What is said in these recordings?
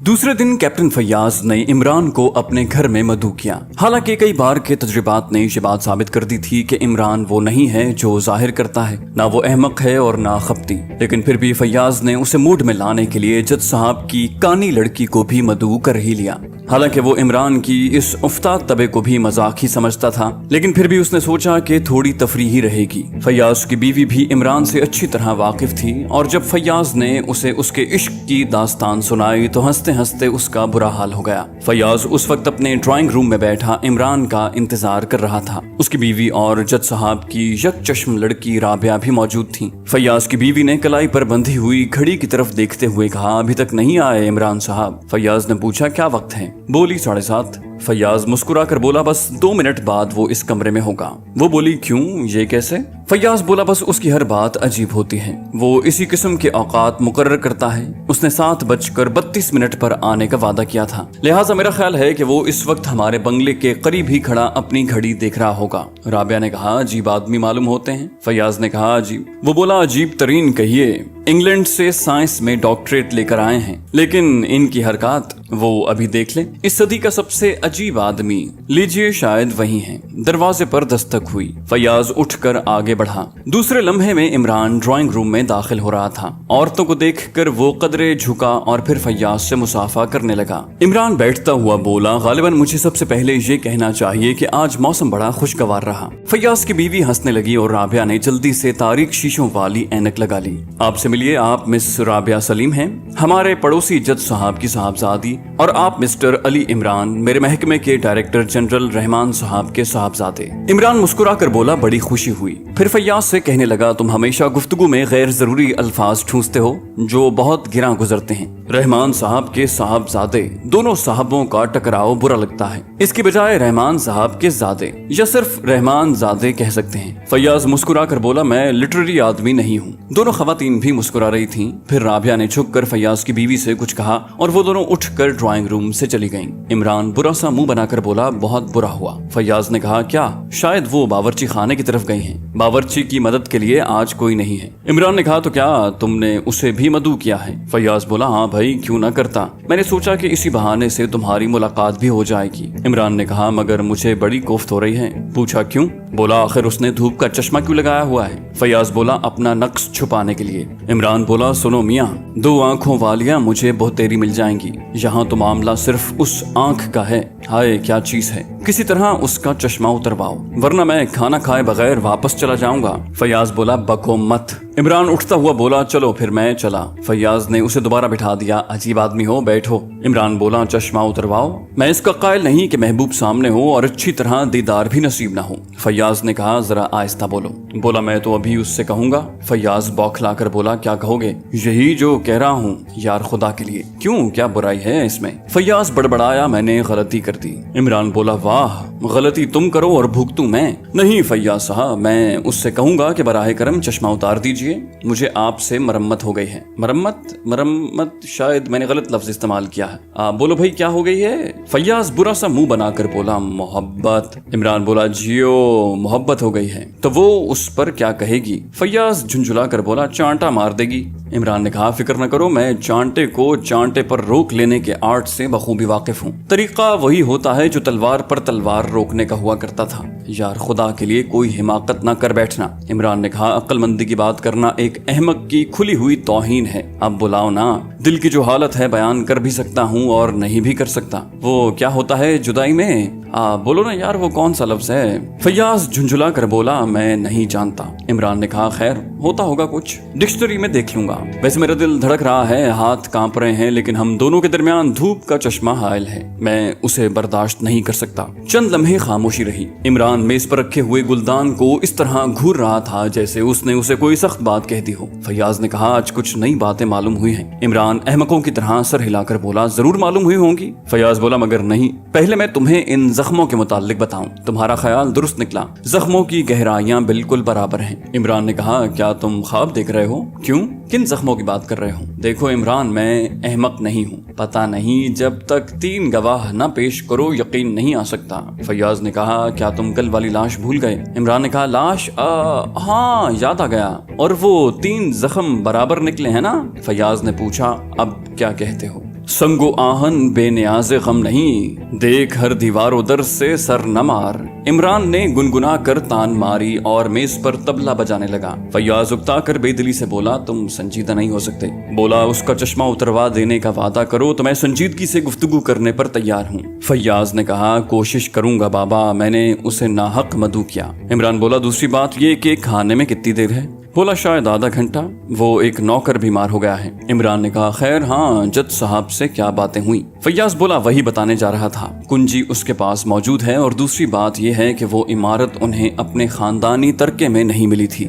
दूसरे दिन कैप्टन फैयाज ने इमरान को अपने घर में मदऊ किया। हालांकि कई बार के तजुर्बात ने ये बात साबित कर दी थी कि इमरान वो नहीं है जो जाहिर करता है, ना वो अहमक है और ना खपती। लेकिन फिर भी फैयाज ने उसे मूड में लाने के लिए जज साहब की कानी लड़की को भी मदऊ कर ही लिया। हालांकि वो इमरान की इस उफ्ताद तबे को भी मजाक ही समझता था, लेकिन फिर भी उसने सोचा कि थोड़ी तफरी ही रहेगी। फैयाज की बीवी भी इमरान से अच्छी तरह वाकिफ थी और जब फैयाज ने उसे उसके इश्क की दास्तान सुनाई तो हंसते हंसते उसका बुरा हाल हो गया। फैयाज उस वक्त अपने ड्राइंग रूम में बैठा इमरान का इंतजार कर रहा था। उसकी बीवी और जज साहब की यक चश्म लड़की राबिया भी मौजूद थी। फैयाज की बीवी ने कलाई पर बंधी हुई घड़ी की तरफ देखते हुए कहा, अभी तक नहीं आए इमरान साहब। फैयाज ने पूछा, क्या वक्त है? बोली 7:30। फैयाज मुस्कुरा कर बोला, बस 2 मिनट बाद वो इस कमरे में होगा। वो बोली, क्यों, ये कैसे? फैयाज बोला, बस उसकी हर बात अजीब होती है, वो इसी किस्म के औकात मुकर्रर करता है। उसने 7:32 पर आने का वादा किया था, लिहाजा मेरा ख्याल है कि वो इस वक्त हमारे बंगले के करीब ही खड़ा अपनी घड़ी देख रहा होगा। राबिया ने कहा, अजीब आदमी मालूम होते हैं। फैयाज ने कहा, अजीब? वो बोला, अजीब तरीन कहिए। इंग्लैंड से साइंस में डॉक्टरेट लेकर आए हैं, लेकिन इनकी हरकत वो अभी देख ले। इस सदी का सबसे अजीब आदमी, लीजिए शायद वही है। दरवाजे पर दस्तक हुई। फैयाज उठकर आगे बढ़ा। दूसरे लम्हे में इमरान ड्राइंग रूम में दाखिल हो रहा था। औरतों को देखकर वो कदरे झुका और फिर फैयाज से मुसाफा करने लगा। इमरान बैठता हुआ बोला, गालिबन मुझे सबसे पहले ये कहना चाहिए कि आज मौसम बड़ा खुशगवार रहा। फैयाज की बीवी हंसने लगी और राबिया ने जल्दी से तारीक शीशों वाली ऐनक लगा ली। आपसे मिलिए, आप मिस राबिया सलीम हैं, हमारे पड़ोसी जज साहब की साहबजादी, और आप मिस्टर अली इमरान, मेरे महकमे के डायरेक्टर जनरल रहमान साहब के साहबजादे। इमरान मुस्कुरा कर बोला, बड़ी खुशी हुई। फिर फैयाज से कहने लगा, तुम हमेशा गुफ्तगू में गैर जरूरी अल्फाज ठूंसते हो जो बहुत गिरा गुजरते हैं। रहमान साहब के साहबजादे, दोनों साहबों का टकराव बुरा लगता है, इसकी बजाय रहमान साहब के जादे या सिर्फ रहमान जादे कह सकते हैं। फैयाज मुस्कुरा कर बोला, मैं लिटरेरी आदमी नहीं हूँ। दोनों खवातीन भी मुस्कुरा रही थीं। फिर राबिया ने झुककर फैयाज की बीवी से कुछ कहा और वो दोनों उठकर ड्राइंग रूम से चली गईं। इमरान बुरा सा मुंह बनाकर बोला, बहुत बुरा हुआ। फैयाज ने कहा, क्या? शायद वो बावर्ची खाने की तरफ गई हैं। बावर्ची की मदद के लिए आज कोई नहीं है। इमरान ने कहा, तो क्या तुमने उसे भी मदऊ किया है? फैयाज बोला, हाँ भाई, क्यों ना करता। मैंने सोचा कि इसी बहाने से तुम्हारी मुलाकात भी हो जाएगी। इमरान ने कहा, मगर मुझे बड़ी कोफ्त हो रही है। पूछा, क्यों? बोला, आखिर उसने धूप का चश्मा क्यों लगाया हुआ है? फैयाज बोला, अपना नक्श छुपाने के लिए। इमरान बोला, सुनो मियाँ, 2 आंखों वालियां मुझे बहुत तेरी मिल जाएंगी। यहाँ तो मामला सिर्फ उस आंख का है। हाय क्या चीज है, किसी तरह उसका चश्मा उतरवाओ, वरना मैं खाना खाए बगैर वापस चला जाऊंगा। फैयाज बोला, बको मत। इमरान उठता हुआ बोला, चलो फिर मैं चला। फैयाज ने उसे दोबारा बिठा दिया। अजीब आदमी हो, बैठो। इमरान बोला, चश्मा उतरवाओ। मैं इसका कायल नहीं कि महबूब सामने हो और अच्छी तरह दीदार भी नसीब ना हो। फैयाज ने कहा, जरा आहिस्ता बोलो। बोला, मैं तो अभी उससे कहूंगा। फैयाज बौखला कर बोला, क्या कहोगे? यही जो कह रहा हूँ यार, खुदा के लिए। क्यों, क्या बुराई है इसमें? फैयाज बड़बड़ाया, मैंने गलती कर दी। इमरान बोला, वाह, गलती तुम करो और भुगतूं मैं? नहीं फैयाज साहब, मैं उससे कहूंगा कि बराहे करम चश्मा उतार दीजिए, मुझे आपसे मरम्मत हो गई है। मरम्मत शायद मैंने गलत लफ्ज इस्तेमाल किया है। बोलो भाई, क्या हो गई है? फैयाज बुरा सा मुंह बनाकर बोला, मोहब्बत। इमरान बोला, जियो, मोहब्बत हो गई है तो वो उस पर क्या कहेगी? फैयाज झुंझुला कर बोला, चांटा मार देगी। इमरान ने कहा, फिक्र न करो, मैं चांटे को चांटे पर रोक लेने के आर्ट से बखूबी वाकिफ हूँ। तरीका वही होता है जो तलवार पर तलवार रोकने का हुआ करता था। यार खुदा के लिए कोई हिमाकत ना कर बैठना। इमरान ने कहा, अक्लमंदी की बात करना एक अहमक की खुली हुई तौहीन है। अब बुलाओ ना, दिल की जो हालत है बयान कर भी सकता हूँ और नहीं भी कर सकता। वो क्या होता है जुदाई में? बोलो ना यार, वो कौन सा लफ्ज है? फैयाज झुंझुला कर बोला, मैं नहीं जानता। इमरान ने कहा, खैर होता होगा कुछ, डिक्शनरी में देख लूंगा। वैसे मेरा दिल धड़क रहा है, हाथ कांप रहे हैं, लेकिन हम दोनों के दरमियान धूप का चश्मा हायल है, मैं उसे बर्दाश्त नहीं कर सकता। चंद लम्हे खामोशी रही। इमरान मेज पर रखे हुए गुलदान को इस तरह घूर रहा था जैसे उसने उसे कोई सख्त बात कह दी हो। फैयाज ने कहा, आज कुछ नई बातें मालूम हुई हैं। इमरान अहमकों की तरह सर हिलाकर बोला, जरूर मालूम हुई होंगी। फैयाज बोला, मगर नहीं, पहले मैं तुम्हें इन जख्मों के मुताल्लिक बताऊं। तुम्हारा ख्याल दुरुस्त निकला, जख्मों की गहराइयां बिल्कुल बराबर हैं। इमरान ने कहा, क्या तुम ख्वाब देख रहे हो? क्यों, किन जख्मों की बात कर रहे हो? देखो इमरान, मैं अहमक नहीं हूँ। पता नहीं, जब तक 3 गवाह न पेश करो यकीन नहीं आ सकता। फैयाज ने कहा, क्या तुम कल वाली लाश भूल गए? इमरान ने कहा, लाश? हाँ, याद आ गया। और वो 3 जख्म बराबर निकले हैं ना? फैयाज ने पूछा, अब क्या कहते हो? संगो आहन बेनियाज़े गम नहीं, देख हर दीवारों दर से सर न मार। इमरान ने गुनगुना कर तान मारी और मेज पर तबला बजाने लगा। फैयाज उकता कर बेदिली से बोला, तुम संजीदा नहीं हो सकते। बोला, उसका चश्मा उतरवा देने का वादा करो तो मैं संजीदगी से गुफ्तगू करने पर तैयार हूँ। फैयाज ने कहा, कोशिश करूंगा बाबा, मैंने उसे नाहक मदऊ किया। इमरान बोला, दूसरी बात ये कि खाने में कितनी देर है? बोला, शायद आधा घंटा, वो एक नौकर बीमार हो गया है। इमरान ने कहा, खैर हाँ, जज साहब से क्या बातें हुई? फैयाज बोला, वही बताने जा रहा था, कुंजी उसके पास मौजूद है और दूसरी बात यह है कि वो इमारत उन्हें अपने खानदानी तरके में नहीं मिली थी।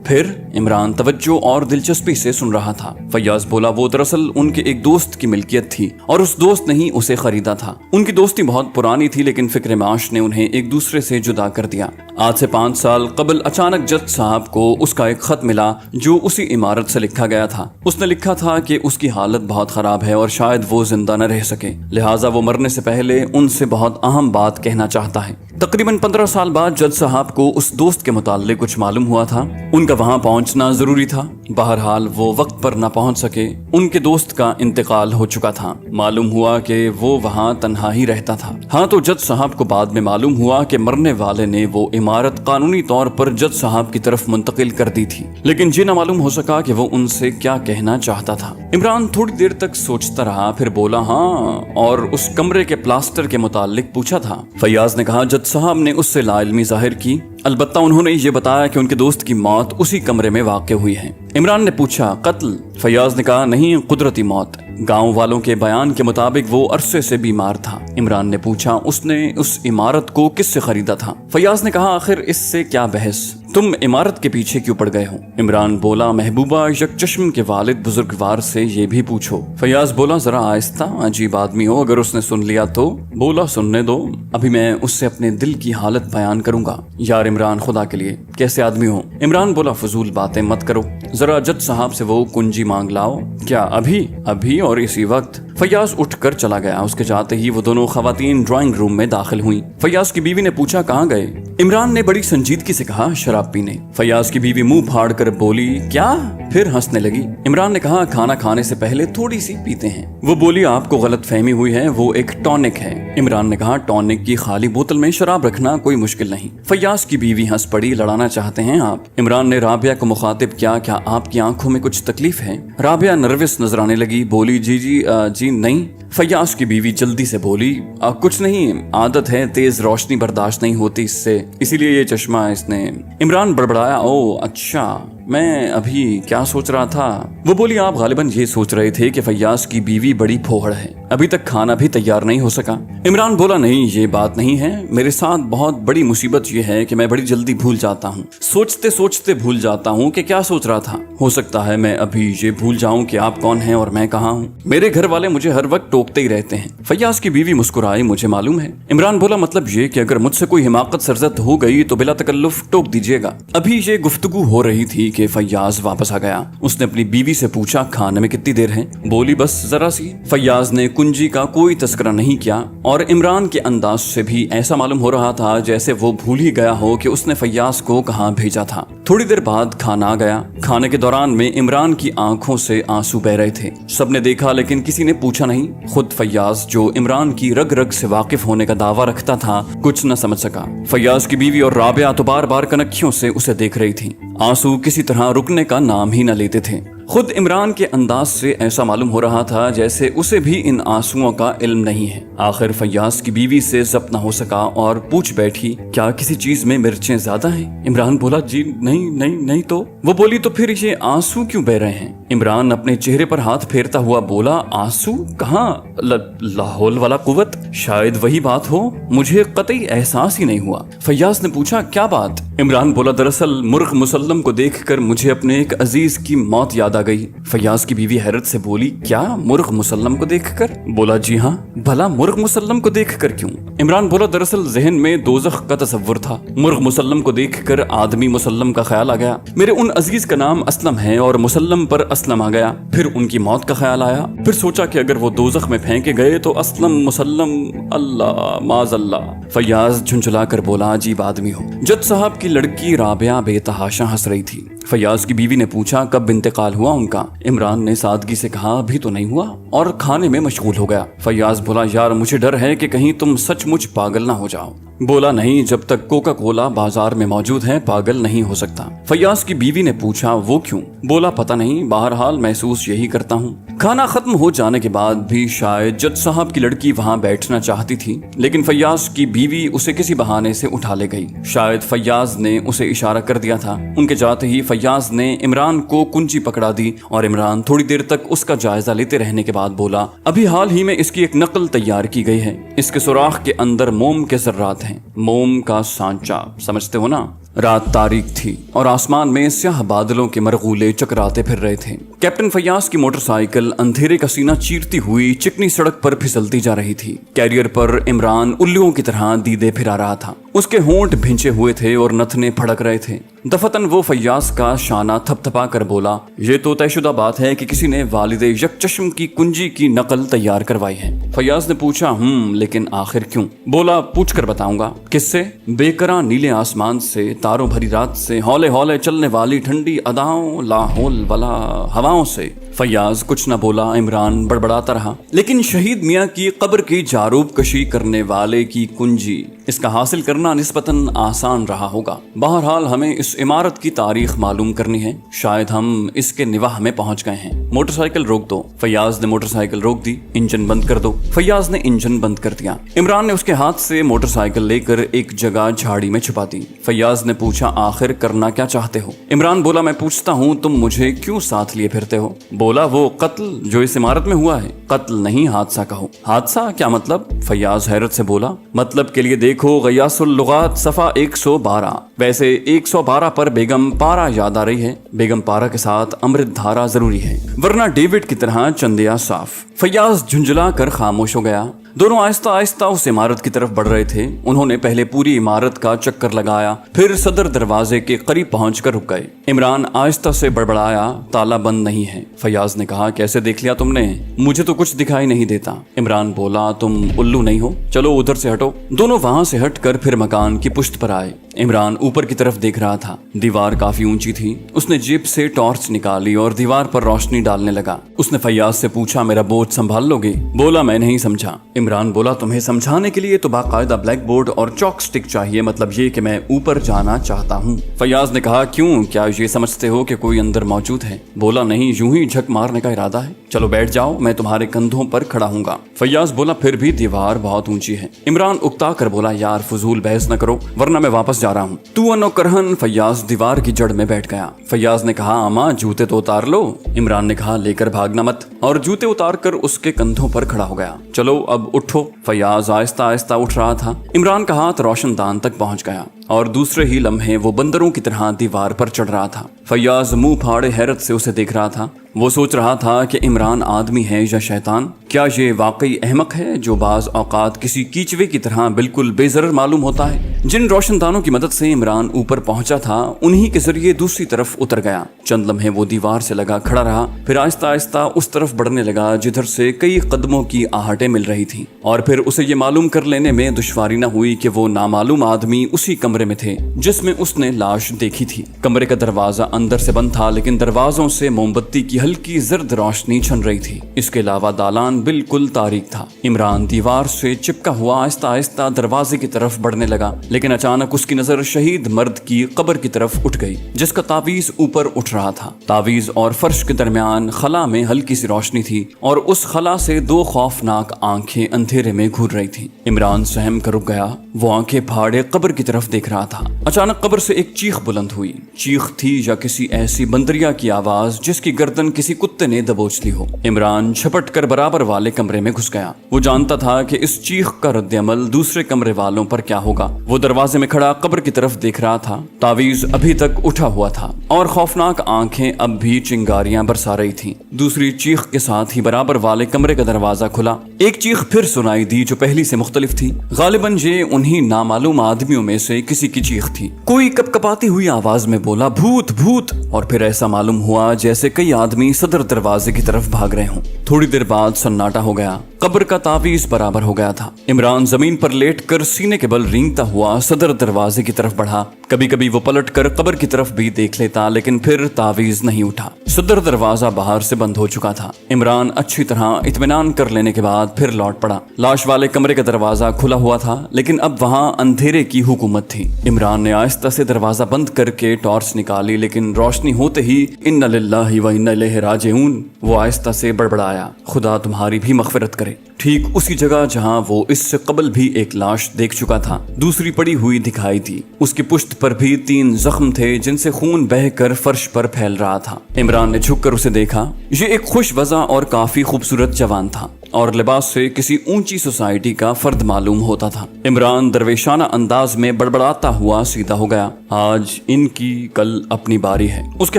फिर इमरान तवज्जो और दिलचस्पी से सुन रहा था। फैयाज बोला, वो दरअसल उनके एक दोस्त की मिल्कियत थी और उस दोस्त ने ही उसे खरीदा था। उनकी दोस्ती बहुत पुरानी थी, लेकिन फिक्र माश ने उन्हें एक दूसरे से जुदा कर दिया। आज से 5 साल कबल अचानक जज साहब को उसका एक खत मिला जो उसी इमारत से लिखा गया था। उसने लिखा था कि उसकी हालत बहुत खराब है और शायद वो जिंदा न रह सके, लिहाजा वो मरने से पहले उनसे बहुत अहम बात कहना चाहता है। तकरीबन 15 साल बाद जज साहब को उस दोस्त के मुताल्लिक कुछ मालूम हुआ था। उनका वहां पहुंचना जरूरी था। बहरहाल वो वक्त पर न पहुंच सके। उनके दोस्त का इंतकाल हो चुका था। मालूम हुआ कि वो वहां तन्हा ही रहता था। हाँ, तो जज साहब को बाद में मालूम हुआ कि मरने वाले ने वो इमारत कानूनी तौर पर जज साहब की तरफ मुंतकिल कर दी थी, लेकिन ये न मालूम हो सका कि वो उनसे क्या कहना चाहता था। इमरान थोड़ी देर तक सोचता रहा, फिर बोला, हाँ, और उस कमरे के प्लास्टर के मुताल्लिक पूछा था? फैयाज ने कहा, जज साहब ने उससे लाइल्मी जाहिर की, अलबत्ता उन्होंने ये बताया कि उनके दोस्त की मौत उसी कमरे में वाक़ हुई है। इमरान ने पूछा, कत्ल? फैयाज ने कहा, नहीं, कुदरती मौत। गांव वालों के बयान के मुताबिक वो अरसे से बीमार था। इमरान ने पूछा, उसने उस इमारत को किससे खरीदा था? फैयाज ने कहा, आखिर इससे क्या बहस, तुम इमारत के पीछे क्यों पड़ गए हो? इमरान बोला, महबूबा यकचश्म के वालिद बुजुर्गवार से ये भी पूछो। फैयाज बोला, जरा आहिस्ता, अजीब आदमी हो, अगर उसने सुन लिया तो? बोला, सुनने दो, अभी मैं उससे अपने दिल की हालत बयान करूंगा। यार इमरान, खुदा के लिए कैसे आदमी हो? इमरान बोला, फजूल बातें मत करो, जरा जज साहब से वो कुंजी मांग लाओ। क्या अभी और इसी वक्त? फैयाज उठकर चला गया। उसके जाते ही वो दोनों खवातीन ड्राइंग रूम में दाखिल हुई। फैयाज की बीवी ने पूछा, कहाँ गए? इमरान ने बड़ी संजीदगी से कहा, शराब पीने। फैयाज की बीवी मुंह फाड़ कर बोली, क्या? फिर हंसने लगी। इमरान ने कहा, खाना खाने से पहले थोड़ी सी पीते हैं। वो बोली, आपको गलत फहमी हुई है, वो एक टॉनिक है। इमरान ने कहा, टॉनिक की खाली बोतल में शराब रखना कोई मुश्किल नहीं। फैयाज की बीवी हंस पड़ी, लड़ाना चाहते हैं आप? इमरान ने राबिया को मुखातिब किया, क्या आपकी आंखों में कुछ तकलीफ है? राबिया नर्वस नजर आने लगी, बोली, जी नहीं। फैयाज की बीवी जल्दी से बोली, कुछ नहीं, आदत है, तेज रोशनी बर्दाश्त नहीं होती इससे, इसीलिए ये चश्मा इसने। इमरान बड़बड़ाया, ओ अच्छा, मैं अभी क्या सोच रहा था? वो बोली, आप गालिबन ये सोच रहे थे कि फैयाज की बीवी बड़ी फोहड़ है, अभी तक खाना भी तैयार नहीं हो सका। इमरान बोला, नहीं, ये बात नहीं है, मेरे साथ बहुत बड़ी मुसीबत ये है कि मैं बड़ी जल्दी भूल जाता हूँ, सोचते सोचते भूल जाता हूँ कि क्या सोच रहा था। हो सकता है मैं अभी ये भूल जाऊँ कि आप कौन हैं और मैं कहाँ हूँ। मेरे घर वाले मुझे हर वक्त टोकते ही रहते हैं। फैयाज की बीवी मुस्कुराई, मुझे मालूम है। इमरान बोला, मतलब ये कि अगर मुझसे कोई हिमाकत सरजद हो गई तो बिला तकल्लुफ टोक दीजिएगा। अभी ये गुफ्तगू हो रही थी कि फैयाज वापस आ गया। उसने अपनी बीवी से पूछा, खाने में कितनी देर है? बोली, बस जरा सी। फैयाज ने कुंजी का कोई तस्करा नहीं किया और इमरान के अंदाज से भी ऐसा मालूम हो रहा था जैसे वो भूल ही गया हो कि उसने फैयाज को कहाँ भेजा था। थोड़ी देर बाद खाना आ गया। खाने के दौरान में इमरान की आंखों से आंसू बह रहे थे। सबने देखा लेकिन किसी ने पूछा नहीं। खुद फैयाज, जो इमरान की रग रग से वाकिफ होने का दावा रखता था, कुछ न समझ सका। फैयाज की बीवी और राबिया तो बार बार कनखियों से उसे देख रही थी। आंसू किसी तरह रुकने का नाम ही न लेते थे। खुद इमरान के अंदाज से ऐसा मालूम हो रहा था जैसे उसे भी इन आंसुओं का इल्म नहीं है। आखिर फैयाज की बीवी से जब्त न हो सका और पूछ बैठी, क्या किसी चीज में मिर्चें ज्यादा हैं? इमरान बोला, जी नहीं तो। वो बोली, तो फिर ये आंसू क्यों बह रहे हैं? इमरान अपने चेहरे पर हाथ फेरता हुआ बोला, आंसू कहाँ? लाहौल वाला कुव्वत, शायद वही बात हो, मुझे कतई एहसास ही नहीं हुआ। फैयाज ने पूछा, क्या बात? इमरान बोला, दरअसल मुर्ग मुसल्लम को देखकर मुझे अपने एक अजीज की मौत याद आ गई। फैयाज की बीवी हैरत से बोली, क्या मुर्ग मुसल्लम को देखकर? बोला, जी हाँ। भला मुर्ग मुसल्लम को देखकर क्यों? इमरान बोला, दरअसल जहन में दोज़ख का तसव्वुर था। मुर्ग मुसल्लम को देखकर आदमी मुसल्लम का ख्याल आ गया। मेरे उन अजीज का नाम असलम है और मुसल्लम पर असलम आ गया। फिर उनकी मौत का ख्याल आया। फिर सोचा कि अगर वो दोज़ख में फेंके गए तो असलम मुसल्लम, अल्लाह माज़अल्लाह। फैयाज झुंझुला कर बोला, अजीब आदमी हो। जज साहब की लड़की राबिया बेतहाशा हंस रही थी। فیاض کی بیوی نے پوچھا کب انتقال ہوا ان کا؟ عمران نے سادگی سے کہا ابھی تو نہیں ہوا، اور کھانے میں مشغول ہو گیا۔ فیاض بولا یار مجھے ڈر ہے کہ کہیں تم سچ مچ پاگل نہ ہو جاؤ۔ بولا نہیں، جب تک کوکا کولا بازار میں موجود ہے پاگل نہیں ہو سکتا۔ فیاض کی بیوی نے پوچھا وہ کیوں؟ بولا پتہ نہیں، بہرحال محسوس یہی کرتا ہوں۔ کھانا ختم ہو جانے کے بعد بھی شاید جج صاحب کی لڑکی وہاں بیٹھنا چاہتی تھی، لیکن فیاض کی بیوی اسے کسی بہانے سے اٹھا لے گئی۔ شاید فیاض نے اسے اشارہ کر دیا تھا۔ ان کے جاتے ہی فیاض نے عمران کو کنجی پکڑا دی، اور عمران تھوڑی دیر تک اس کا جائزہ لیتے رہنے کے بعد بولا ابھی حال ہی میں اس کی ایک نقل تیار کی گئی ہے، اس کے سوراخ کے اندر موم کے ذرات ہیں، موم کا سانچہ، سمجھتے ہو نا؟ رات تاریک تھی اور آسمان میں سیاہ بادلوں کے مرغولے چکراتے پھر رہے تھے۔ کیپٹن فیاض کی موٹر سائیکل اندھیرے کا سینہ چیرتی ہوئی چکنی سڑک پر پھسلتی جا رہی تھی۔ کیریئر پر عمران الوں کی طرح دیدے پھرا رہا تھا، اس کے ہونٹ بھنچے ہوئے تھے اور نتنے پھڑک رہے تھے۔ دفتن وہ فیاض کا شانہ تھپ تھپا کر بولا یہ تو طے شدہ بات ہے کہ کسی نے والد یک چشم کی کنجی کی نقل تیار کروائی ہے۔ فیاض نے پوچھا لیکن آخر کیوں؟ بولا پوچھ کر بتاؤں گا۔ کس سے؟ بے کراں نیلے آسمان سے، تاروں بھری رات سے، ہولے ہولے چلنے والی ٹھنڈی اداؤں، لاحول ولا ہواؤں سے۔ فیاض کچھ نہ بولا، عمران بڑبڑاتا رہا لیکن شہید میاں کی قبر کی جاروب کشی کرنے والے کی کنجی، اس کا حاصل کرنا نسبتاً آسان رہا ہوگا۔ بہرحال ہمیں اس عمارت کی تاریخ معلوم کرنی ہے، شاید ہم اس کے نواح میں پہنچ گئے ہیں۔ موٹر سائیکل روک دو۔ فیاض نے موٹر سائیکل روک دی۔ انجن بند کر دو۔ فیاض نے انجن بند کر دیا۔ عمران نے اس کے ہاتھ سے موٹر سائیکل لے کر ایک جگہ جھاڑی میں چھپا دی۔ فیاض نے پوچھا آخر کرنا کیا چاہتے ہو؟ عمران بولا میں پوچھتا ہوں تم مجھے کیوں ساتھ لیے پھرتے ہو؟ بولا وہ قتل جو اس عمارت میں ہوا ہے۔ قتل نہیں، حادثہ کہو۔ حادثہ کیا مطلب؟ فیاض حیرت سے بولا مطلب کے لیے دیکھو غیاث اللغات صفحہ 112۔ ویسے 112 پر بیگم پارا یاد آ رہی ہے، بیگم پارا کے ساتھ امرت دھارا ضروری ہے، ورنہ ڈیوڈ کی طرح چندیا صاف۔ فیاض جھنجھلا کر خاموش ہو گیا۔ دونوں آہستہ آہستہ اس عمارت کی طرف بڑھ رہے تھے۔ انہوں نے پہلے پوری عمارت کا چکر لگایا، پھر صدر دروازے کے قریب پہنچ کر رک گئے۔ عمران آہستہ سے بڑبڑایا تالا بند نہیں ہے۔ فیاض نے کہا کیسے دیکھ لیا تم نے؟ مجھے تو کچھ دکھائی نہیں دیتا۔ عمران بولا تم الو نہیں ہو، چلو ادھر سے ہٹو۔ دونوں وہاں سے ہٹ کر پھر مکان کی پشت پر آئے۔ عمران اوپر کی طرف دیکھ رہا تھا، دیوار کافی اونچی تھی۔ اس نے جیب سے ٹارچ نکالی اور دیوار پر روشنی ڈالنے لگا۔ اس نے فیاض سے پوچھا میرا بوجھ سنبھال لو گے؟ بولا میں نہیں سمجھا۔ عمران بولا تمہیں سمجھانے کے لیے تو باقاعدہ بلیک بورڈ اور چاک سٹک چاہیے، مطلب یہ کہ میں اوپر جانا چاہتا ہوں۔ فیاض نے کہا کیوں؟ کیا یہ سمجھتے ہو کہ کوئی اندر موجود ہے؟ بولا نہیں، یوں ہی جھک مارنے کا ارادہ ہے۔ چلو بیٹھ جاؤ، میں تمہارے کندھوں پر کھڑا ہوں گا۔ فیاض بولا پھر بھی دیوار بہت اونچی ہے۔ عمران اکتا کر بولا یار فضول بحث نہ کرو ورنہ میں واپس جا رہا ہوں۔ تو انو کرہن فیاض دیوار کی جڑ میں بیٹھ گیا۔ فیاض نے کہا اماں جوتے تو اتار لو۔ عمران نے کہا لے کر بھاگنا مت، اور جوتے اتار کر اس کے کندھوں پر کھڑا ہو گیا۔ چلو اب اٹھو۔ فیاض آہستہ آہستہ اٹھ رہا تھا۔ عمران کا ہاتھ روشن دان تک پہنچ گیا اور دوسرے ہی لمحے وہ بندروں کی طرح دیوار پر چڑھ رہا تھا۔ فیاض منہ پھاڑے حیرت سے اسے دیکھ رہا تھا۔ وہ سوچ رہا تھا کہ عمران آدمی ہے یا شیطان؟ کیا یہ واقعی احمق ہے جو بعض اوقات کسی کیچوے کی طرح بالکل بے ضرر معلوم ہوتا ہے؟ جن روشن دانوں کی مدد سے عمران اوپر پہنچا تھا انہی کے ذریعے دوسری طرف اتر گیا۔ چند لمحے وہ دیوار سے لگا کھڑا رہا، پھر آہستہ آہستہ اس طرف بڑھنے لگا جدھر سے کئی قدموں کی آہٹیں مل رہی تھیں، اور پھر اسے یہ معلوم کر لینے میں دشواری نہ ہوئی کہ وہ نامعلوم آدمی اسی کمرے میں تھے جس میں اس نے لاش دیکھی تھی۔ کمرے کا دروازہ اندر سے بند تھا، لیکن دروازوں سے موم بتی کی ہلکی زرد روشنی چھن رہی تھی۔ اس کے علاوہ دالان بالکل تاریک تھا۔ عمران دیوار سے چپکا ہوا آہستہ آہستہ دروازے کی طرف بڑھنے لگا، لیکن اچانک اس کی نظر شہید مرد کی قبر کی طرف اٹھ گئی جس کا تعویذ اوپر اٹھ رہا تھا۔ تعویذ اور فرش کے درمیان خلا میں ہلکی سی روشنی تھی، اور اس خلا سے دو خوفناک آنکھیں اندھیرے میں گھور رہی تھیں۔ عمران سہم کر رک گیا۔ وہ آنکھیں پھاڑے قبر کی طرف دیکھ رہا تھا۔ اچانک قبر سے ایک چیخ بلند ہوئی۔ چیخ تھی یا کسی ایسی بندریا کی آواز جس کی گردن کسی کتے نے دبوچ لی ہو۔ عمران جھپٹ کر برابر والے کمرے میں گھس گیا۔ وہ جانتا تھا کہ اس چیخ کا رد عمل دوسرے کمرے والوں پر کیا ہوگا۔ وہ دروازے میں کھڑا قبر کی طرف دیکھ رہا تھا۔ تعویذ ابھی تک اٹھا ہوا تھا اور خوفناک آنکھیں اب بھی چنگاریاں برسا رہی تھیں۔ دوسری چیخ کے ساتھ ہی برابر والے کمرے کا دروازہ کھلا۔ ایک چیخ پھر سنائی دی جو پہلی سے مختلف تھی۔ غالباً یہ انہی نامعلوم آدمیوں میں سے किसी की चीख थी। कोई कपकपाती हुई आवाज में बोला भूत भूत, और फिर ऐसा मालूम हुआ जैसे कई आदमी सदर दरवाजे की तरफ भाग रहे हों। थोड़ी देर बाद सन्नाटा हो गया। कब्र का तावीज बराबर हो गया था। इमरान जमीन पर लेटकर सीने के बल रेंगता हुआ सदर दरवाजे की तरफ बढ़ा। कभी कभी वो पलटकर कब्र की तरफ भी देख लेता, लेकिन फिर तावीज नहीं उठा। सदर दरवाजा बाहर से बंद हो चुका था। इमरान अच्छी तरह इत्मीनान कर लेने के बाद फिर लौट पड़ा। लाश वाले कमरे का दरवाजा खुला हुआ था, लेकिन अब वहां अंधेरे की हुकूमत थी। इमरान ने आहिस्ता से दरवाजा बंद करके टॉर्च निकाली, लेकिन रोशनी होते ही इन्ना लिल्लाहि व इन्ना इलैहि राजिऊन वो आहिस्ता से बड़बड़ाया, खुदा तुम्हारी भी मगफिरत करे। ठीक उसी जगह जहां वो इससे कबल भी एक लाश देख चुका था, दूसरी पड़ी हुई दिखाई थी। उसकी पुश्त पर भी 3 जख्म थे जिनसे खून बहकर फर्श पर फैल रहा था। इमरान ने झुककर उसे देखा। ये एक खुश वज़ा और काफी खूबसूरत जवान था और लिबास से किसी ऊंची सोसाइटी का फर्द मालूम होता था। इमरान दरवेशाना अंदाज में बड़बड़ाता हुआ सीधा हो गया। आज इनकी, कल अपनी बारी है। उसके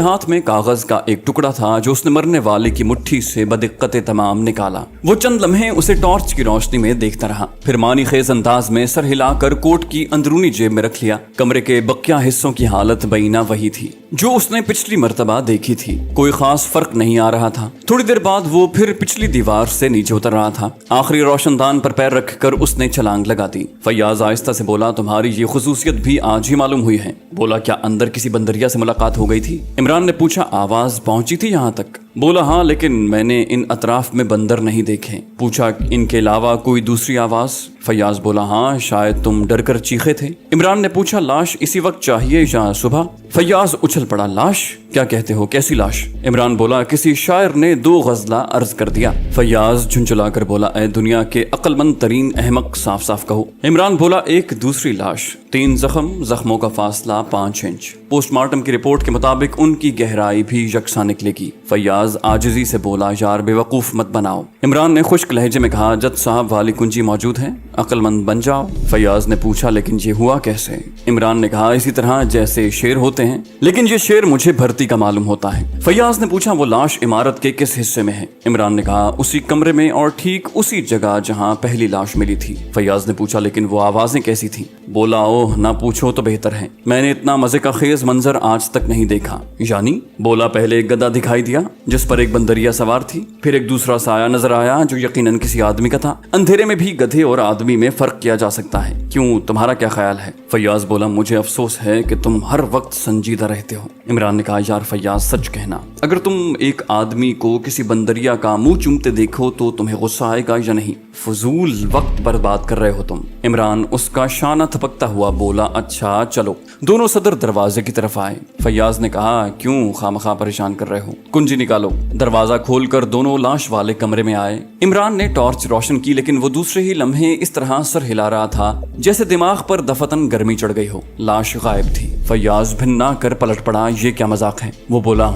हाथ में कागज का एक टुकड़ा था जो उसने मरने वाले की मुट्ठी से बदिक्कत तमाम निकाला। वो चंद लम्हे उसे टॉर्च की रोशनी में देखता रहा, फिर मानी खेज अंदाज में सर हिलाकर कोट की अंदरूनी जेब में रख लिया। कमरे के बकिया हिस्सों की हालत बैना वही थी जो उसने पिछली मर्तबा देखी थी। कोई खास फर्क नहीं आ रहा था। थोड़ी देर बाद वो फिर पिछली दीवार से नीचे उतर रहा था। आखिरी रोशनदान पर पैर रखकर उसने छलांग लगा दी। फैयाज आहिस्ता से बोला तुम्हारी ये खुसूसियत भी आज ही मालूम हुई है। बोला क्या अंदर किसी बंदरिया से मुलाकात हो गई थी? इमरान ने पूछा आवाज पहुंची थी यहाँ तक? बोला हाँ, लेकिन मैंने इन अतराफ में बंदर नहीं देखे। पूछा इनके अलावा कोई दूसरी आवाज? फैयाज बोला हाँ, शायद तुम डर कर चीखे थे। इमरान ने पूछा लाश इसी वक्त चाहिए या सुबह? फैयाज उछल पड़ा लाश? क्या कहते हो, कैसी लाश? इमरान बोला किसी शायर ने 2 गज़ला अर्ज कर दिया। फैयाज झुंझुला कर बोला ऐ दुनिया के अक्लमंद तरीन अहमक, साफ साफ कहो। इमरान बोला एक दूसरी लाश, 3 जख्म, जख्मों का फासला 5 इंच। पोस्टमार्टम की रिपोर्ट के मुताबिक उनकी गहराई भी यकसा निकलेगी। फैयाज आजिजी से बोला यार बेवकूफ मत बनाओ। इमरान ने खुश्क लहजे में कहा जज साहब वाली कुंजी मौजूद है, अक्लमंद बन जाओ। फैयाज ने पूछा लेकिन ये हुआ कैसे? इमरान ने कहा इसी तरह जैसे शेर होते हैं, लेकिन ये शेर मुझे भर्ती का मालूम होता है। फैयाज ने पूछा वो लाश इमारत के किस हिस्से में है? इमरान ने कहा उसी कमरे में और ठीक उसी जगह जहां पहली लाश मिली थी। फैयाज ने पूछा लेकिन वो आवाजें कैसी थी? बोला ओह ना पूछो तो बेहतर है, मैंने इतना मजे का खेज मंजर आज तक नहीं देखा। यानी? बोला पहले एक गधा दिखाई दिया जिस पर एक बंदरिया सवार थी, फिर एक दूसरा साया नजर आया जो यकीनन किसी आदमी का था। अंधेरे में भी गधे और आदमी में फर्क किया जा सकता है, क्यों तुम्हारा क्या ख्याल है? फैयाज बोला मुझे अफसोस है कि तुम हर वक्त संजीदा रहते हो। इमरान ने कहा यार फैयाज सच कहना, अगर तुम एक आदमी को किसी बंदरिया का मुंह चूमते देखो तो तुम्हें गुस्सा आएगा या नहीं? फजूल वक्त बर्बाद कर रहे हो तुम। इमरान उसका शाना थपकता हुआ बोला अच्छा चलो। दोनों सदर दरवाजे की तरफ आए। फैयाज ने कहा क्यों खामखा परेशान कर रहे हो, कुंजी निकालो। दरवाजा खोलकर दोनों लाश वाले कमरे में आए। इमरान ने टॉर्च रोशन की, लेकिन वो दूसरे ही लम्हे इस तरह सर हिला रहा था जैसे दिमाग पर दफतन गर्मी चढ़ गई हो। लाश गायब थी। फैयाज भिन्ना कर पलट पड़ा, ये क्या मजाक है? वो बोला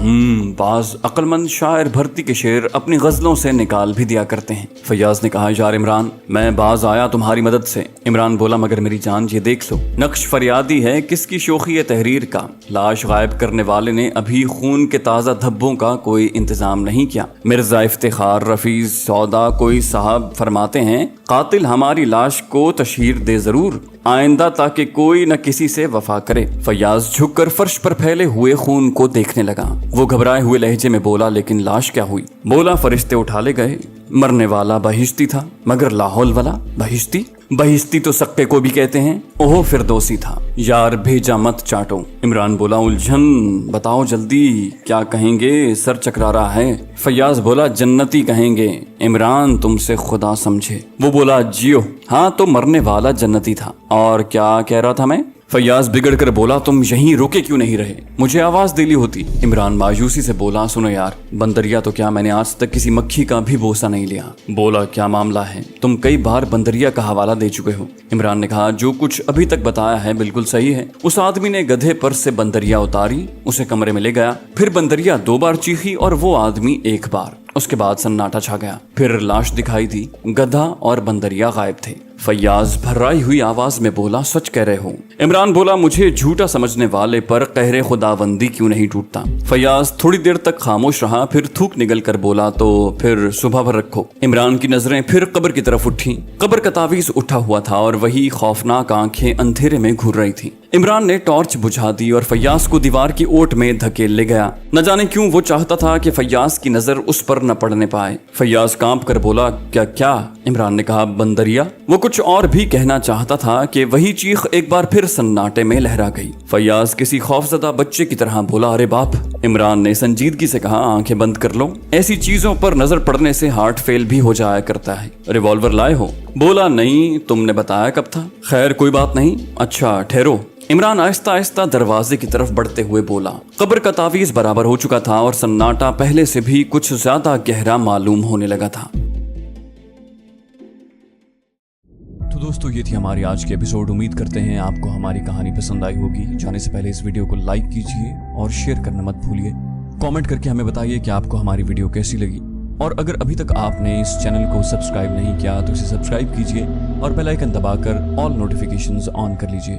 बाज अक्लमंद शायर भर्ती के शेर अपनी गजलों से निकाल भी दिया करते हैं। फैयाज ने कहा यार इमरान मैं बाज आया तुम्हारी मदद से। इमरान बोला मगर मेरी जान ये देख लो, नक्श फरियादी है किसकी शोखी है तहरीर का। लाश गायब करने वाले ने अभी खून के ताज़ा धब्बों का कोई इंतजाम नहीं किया। मिर्जा इफ्तिखार रफीज सौदा कोई साहब फरमाते हैं कातिल हमारी लाश को तशहीर दे जरूर आइंदा ताकि कोई न किसी से वफा करे। फैयाज झुककर फर्श पर फैले हुए खून को देखने लगा। वो घबराए हुए लहजे में बोला लेकिन लाश क्या हुई? बोला फरिश्ते उठा ले गए, मरने वाला बहिश्ती था। मगर लाहौल वाला बहिश्ती? बहिश्ती तो सक्के को भी कहते हैं, ओहो फिरदौसी था। यार भेजा मत चाटो। इमरान बोला उलझन, बताओ जल्दी क्या कहेंगे, सर चकरा रहा है। फैयाज बोला जन्नती कहेंगे। इमरान तुमसे खुदा समझे। वो बोला जियो। हाँ तो मरने वाला जन्नती था। और क्या कह रहा था मैं? फैयाज बिगड़ कर बोला तुम यहीं रुके क्यों नहीं रहे, मुझे आवाज दे ली होती। इमरान मायूसी से बोला सुनो यार, बंदरिया तो क्या मैंने आज तक किसी मक्खी का भी बोसा नहीं लिया। बोला क्या मामला है, तुम कई बार बंदरिया का हवाला दे चुके हो। इमरान ने कहा जो कुछ अभी तक बताया है बिल्कुल सही है। उस आदमी ने गधे पर से बंदरिया उतारी, उसे कमरे में ले गया, फिर बंदरिया 2 बार चीखी और वो आदमी 1 बार। उसके बाद सन्नाटा छा गया। फिर लाश दिखाई दी, गधा और बंदरिया गायब थे। फैयाज भर्राई हुई आवाज में बोला, सच कह रहे हो? इमरान बोला, मुझे झूठा समझने वाले पर कहरे खुदाबंदी क्यों नहीं टूटता। फैयाज थोड़ी देर तक खामोश रहा, फिर थूक निगल कर बोला, तो फिर सुबह भर रखो। इमरान की नजरें फिर कब्र की तरफ उठी। कब्र का तावीज उठा हुआ था और वही खौफनाक आंखें अंधेरे में घूर रही थी। इमरान ने टॉर्च बुझा दी और फैयाज को दीवार की ओट में धकेल ले गया। न जाने क्यों वो चाहता था कि फैयाज की नजर उस पर न पड़ने पाए। फैयाज कांप कर बोला, क्या क्या? इमरान ने कहा, बंदरिया। वो कुछ और भी कहना चाहता था कि वही चीख एक बार फिर सन्नाटे में लहरा गई। फैयाज किसी खौफजदा बच्चे की तरह बोला, अरे बाप। इमरान ने संजीदगी से कहा, आंखें बंद कर लो, ऐसी चीजों पर नजर पड़ने से हार्ट फेल भी हो जाया करता है। रिवॉल्वर लाए हो? बोला, नहीं, तुमने बताया कब था? खैर कोई बात नहीं। अच्छा ठहरो। इमरान आहिस्ता आहिस्ता दरवाजे की तरफ बढ़ते हुए बोला। कब्र का तावीज बराबर हो चुका था और सन्नाटा पहले से भी कुछ ज्यादा गहरा मालूम होने लगा था। तो दोस्तों, ये थी हमारी आज की एपिसोड। उम्मीद करते हैं आपको हमारी कहानी पसंद आई होगी। जाने से पहले इस वीडियो को लाइक कीजिए और शेयर करना मत भूलिए। कमेंट करके हमें बताइए कि आपको हमारी वीडियो कैसी लगी। और अगर अभी तक आपने इस चैनल को सब्सक्राइब नहीं किया तो इसे सब्सक्राइब कीजिए और बेल आइकन दबाकर ऑल नोटिफिकेशंस ऑन कर लीजिए।